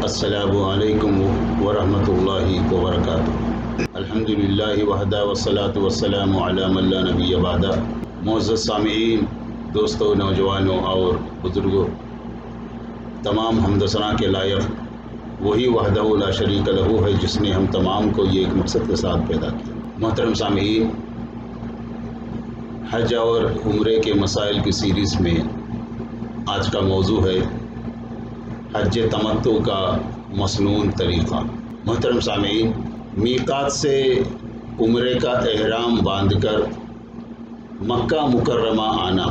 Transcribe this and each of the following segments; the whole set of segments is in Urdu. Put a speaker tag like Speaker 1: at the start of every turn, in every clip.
Speaker 1: السلام علیکم ورحمۃ اللہ وبرکاتہ۔ الحمدللہ وحدہ والصلاۃ والسلام علی من لا نبی بعدہ۔ معزز سامعین، دوستوں، نوجوانوں اور بزرگوں، تمام حمد و ثنا کے لائق وہی وحدہ لا شریک لہ ہے جس نے ہم تمام کو یہ ایک مقصد کے ساتھ پیدا کیا۔ محترم سامعین، حج اور عمرے کے مسائل کی سیریز میں آج کا موضوع ہے حج تمتع کا مسنون طریقہ۔ محترم سامعین، میقات سے عمرے کا احرام باندھ کر مکہ مکرمہ آنا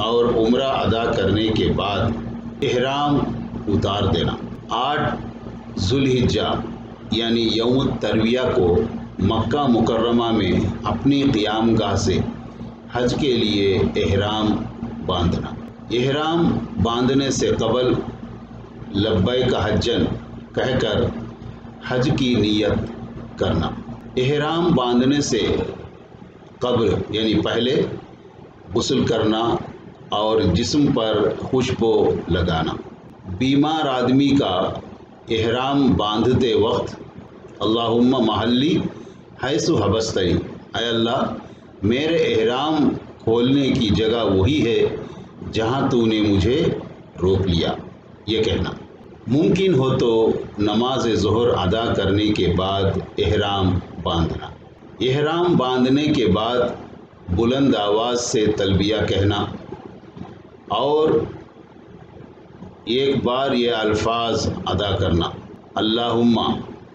Speaker 1: اور عمرہ ادا کرنے کے بعد احرام اتار دینا۔ 8 ذوالحجہ یعنی یوم الترویہ کو مکہ مکرمہ میں اپنی قیام گاہ سے حج کے لیے احرام باندھنا۔ احرام باندھنے سے قبل لبیک حجن کہہ کر حج کی نیت کرنا۔ احرام باندھنے سے قبل یعنی پہلے غسل کرنا اور جسم پر خوشبو لگانا۔ بیمار آدمی کا احرام باندھتے وقت اللہم محلی حیث حبستنی، اے اللہ میرے احرام کھولنے کی جگہ وہی ہے جہاں تو نے مجھے روک لیا، یہ کہنا۔ ممکن ہو تو نماز ظہر ادا کرنے کے بعد احرام باندھنا۔ احرام باندھنے کے بعد بلند آواز سے تلبیہ کہنا اور ایک بار یہ الفاظ ادا کرنا: اللہم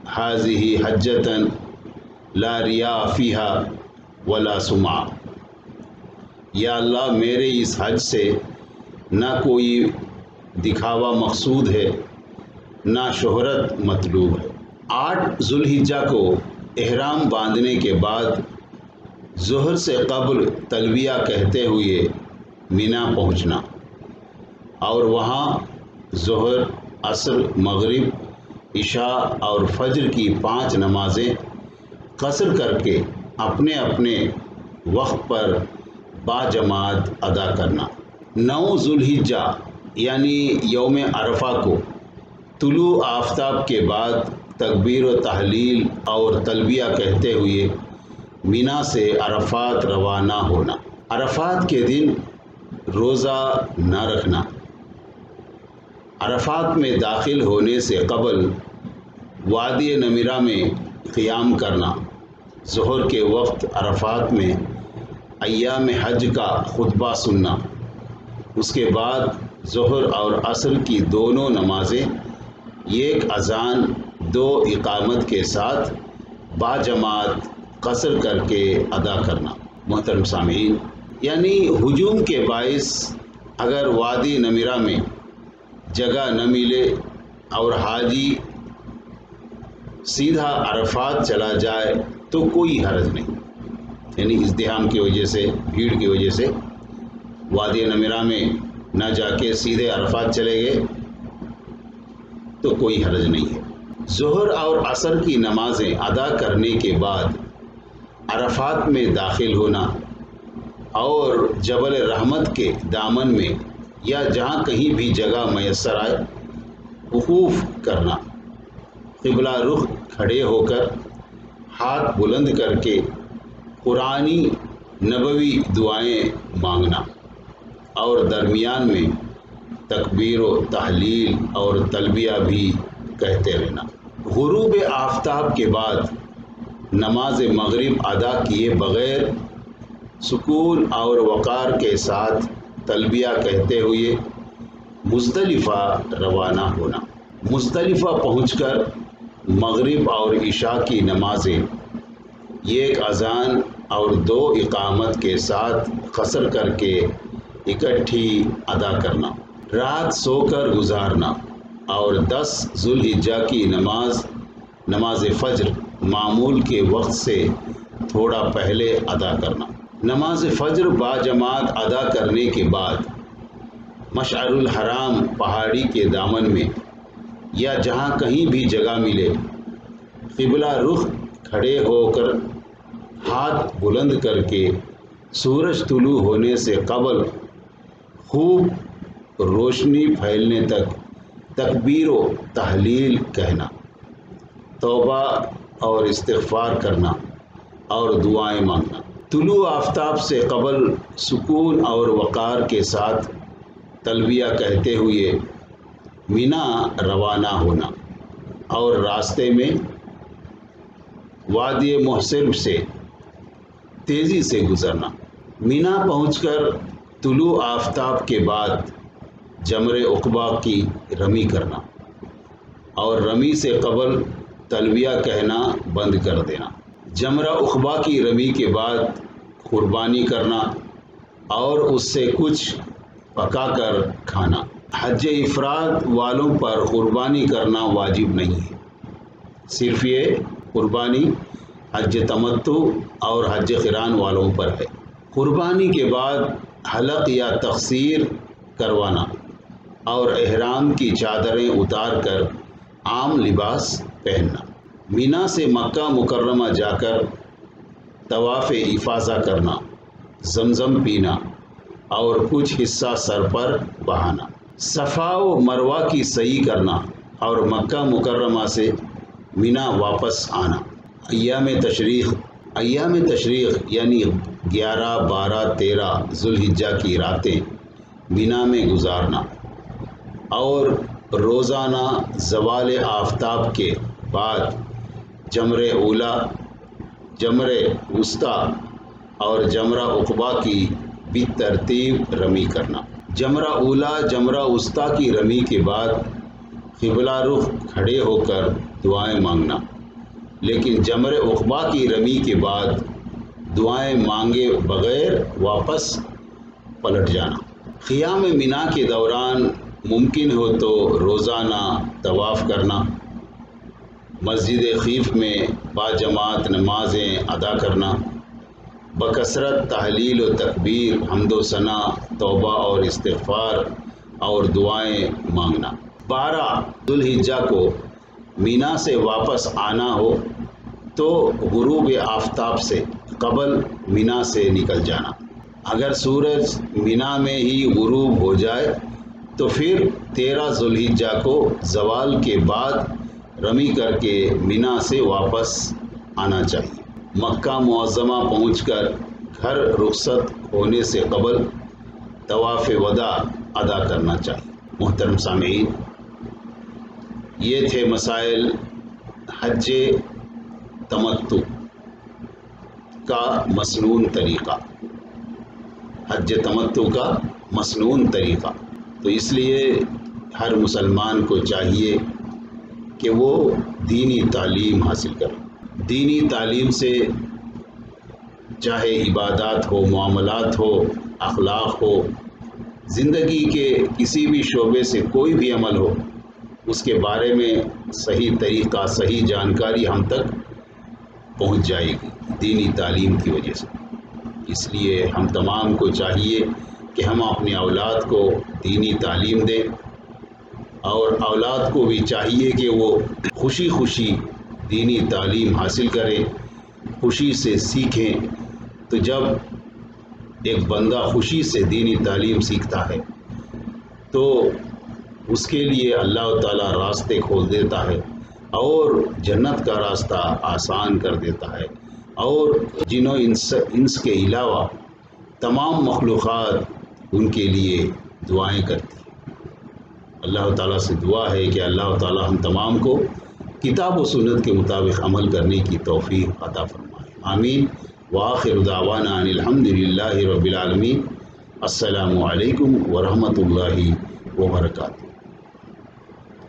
Speaker 1: ھذہ حجۃ لا ریاء فیہا ولا سمعہ، یا اللہ میرے اس حج سے نہ کوئی دکھاوا مقصود ہے نہ شہرت مطلوب ہے۔ 8 ذوالحجہ کو احرام باندھنے کے بعد ظہر سے قبل تلبیہ کہتے ہوئے مینا پہنچنا اور وہاں ظہر، عصر، مغرب، عشاء اور فجر کی 5 نمازیں قصر کر کے اپنے اپنے وقت پر باجماعت ادا کرنا۔ 9 ذوالحجہ یعنی یوم عرفہ کو طلوع آفتاب کے بعد تکبیر و تحلیل اور تلبیہ کہتے ہوئے مینا سے عرفات روانہ ہونا۔ عرفات کے دن روزہ نہ رکھنا۔ عرفات میں داخل ہونے سے قبل وادی نمرہ میں قیام کرنا۔ ظہر کے وقت عرفات میں ایام حج کا خطبہ سننا۔ اس کے بعد ظہر اور عصر کی دونوں نمازیں ایک اذان 2 اقامت کے ساتھ باجماعت قصر کر کے ادا کرنا۔ محترم سامعین، یعنی ہجوم کے باعث اگر وادی نمرہ میں جگہ نہ ملے اور حاجی سیدھا عرفات چلا جائے تو کوئی حرج نہیں، یعنی ازدحام کی وجہ سے، بھیڑ کی وجہ سے وادی نمرہ میں نہ جا کے سیدھے عرفات چلے گئے تو کوئی حرج نہیں ہے۔ ظہر اور عصر کی نمازیں ادا کرنے کے بعد عرفات میں داخل ہونا اور جبل رحمت کے دامن میں یا جہاں کہیں بھی جگہ میسر آئے وقوف کرنا۔ قبلہ رخ کھڑے ہو کر ہاتھ بلند کر کے قرآنی نبوی دعائیں مانگنا اور درمیان میں تکبیر و تحلیل اور تلبیہ بھی کہتے رہنا۔ غروب آفتاب کے بعد نماز مغرب ادا کیے بغیر سکون اور وقار کے ساتھ تلبیہ کہتے ہوئے مزدلفہ روانہ ہونا۔ مزدلفہ پہنچ کر مغرب اور عشاء کی نمازیں ایک اذان اور 2 اقامت کے ساتھ قصر کر کے اکٹھی ادا کرنا۔ رات سو کر گزارنا اور 10 ذوالحجہ کی نماز فجر معمول کے وقت سے تھوڑا پہلے ادا کرنا۔ نماز فجر باجماعت ادا کرنے کے بعد مشعر الحرام پہاڑی کے دامن میں یا جہاں کہیں بھی جگہ ملے قبلہ رخ کھڑے ہو کر ہاتھ بلند کر کے سورج طلوع ہونے سے قبل خوب روشنی پھیلنے تک تکبیر و تحلیل کہنا، توبہ اور استغفار کرنا اور دعائیں مانگنا، طلوع آفتاب سے قبل سکون اور وقار کے ساتھ تلبیہ کہتے ہوئے مینا روانہ ہونا اور راستے میں وادی محسر سے تیزی سے گزرنا، مینا پہنچ کر طلوع آفتاب کے بعد جمر عقبہ کی رمی کرنا اور رمی سے قبل تلبیہ کہنا بند کر دینا، جمرہ عقبہ کی رمی کے بعد قربانی کرنا اور اس سے کچھ پکا کر کھانا۔ حج افراد والوں پر قربانی کرنا واجب نہیں ہے، صرف یہ قربانی حج تمتع اور حج قران والوں پر ہے۔ قربانی کے بعد حلق یا تقصیر کروانا اور احرام کی چادریں اتار کر عام لباس پہننا، مینا سے مکہ مکرمہ جا کر طواف افاضہ کرنا، زمزم پینا اور کچھ حصہ سر پر بہانا، صفا و مروہ کی سعی کرنا اور مکہ مکرمہ سے مینا واپس آنا، ایام تشریق یعنی 11، 12، 13 ذوالحجہ کی راتیں مینا میں گزارنا اور روزانہ زوال آفتاب کے بعد جمر اولا، جمر وسطیٰ اور جمرہ عقبہ کی بالترتیب رمی کرنا، جمرہ اولا جمرہ وسطیٰ کی رمی کے بعد قبلہ رخ کھڑے ہو کر دعائیں مانگنا، لیکن جمر عقبہ کی رمی کے بعد دعائیں مانگے بغیر واپس پلٹ جانا، قیام مینا کے دوران ممکن ہو تو روزانہ طواف کرنا، مسجد خیف میں باجماعت نمازیں ادا کرنا، بکثرت تحلیل و تکبیر، حمد و ثنا، توبہ اور استغفار اور دعائیں مانگنا۔ 12 ذوالحجہ کو مینا سے واپس آنا ہو تو غروب آفتاب سے قبل مینا سے نکل جانا، اگر سورج مینا میں ہی غروب ہو جائے تو پھر 13 ذوالحجہ کو زوال کے بعد رمی کر کے مینا سے واپس آنا چاہیے، مکہ معظمہ پہنچ کر گھر رخصت ہونے سے قبل طواف وداع ادا کرنا چاہیے۔ محترم سامعین، یہ تھے مسائل حج تمتع کا مسنون طریقہ، حج تمتع کا مسنون طریقہ، تو اس لیے ہر مسلمان کو چاہیے کہ وہ دینی تعلیم حاصل کرے، دینی تعلیم سے چاہے عبادات ہو، معاملات ہو، اخلاق ہو، زندگی کے کسی بھی شعبے سے کوئی بھی عمل ہو، اس کے بارے میں صحیح طریقہ، صحیح جانکاری ہم تک پہنچ جائے گی دینی تعلیم کی وجہ سے۔ اس لیے ہم تمام کو چاہیے کہ ہم اپنے اولاد کو دینی تعلیم دیں، اور اولاد کو بھی چاہیے کہ وہ خوشی خوشی دینی تعلیم حاصل کریں، خوشی سے سیکھیں، تو جب ایک بندہ خوشی سے دینی تعلیم سیکھتا ہے تو اس کے لیے اللہ تعالیٰ راستے کھول دیتا ہے اور جنت کا راستہ آسان کر دیتا ہے، اور جن و انس کے علاوہ تمام مخلوقات ان کے لیے دعائیں کرتی ہیں۔ اللہ تعالیٰ سے دعا ہے کہ اللہ تعالیٰ ہم تمام کو کتاب و سنت کے مطابق عمل کرنے کی توفیق عطا فرمائے، آمین۔ وآخر دعوانا ان الحمد للہ رب العالمین۔ السلام علیکم ورحمۃ اللہ وبرکاتہ۔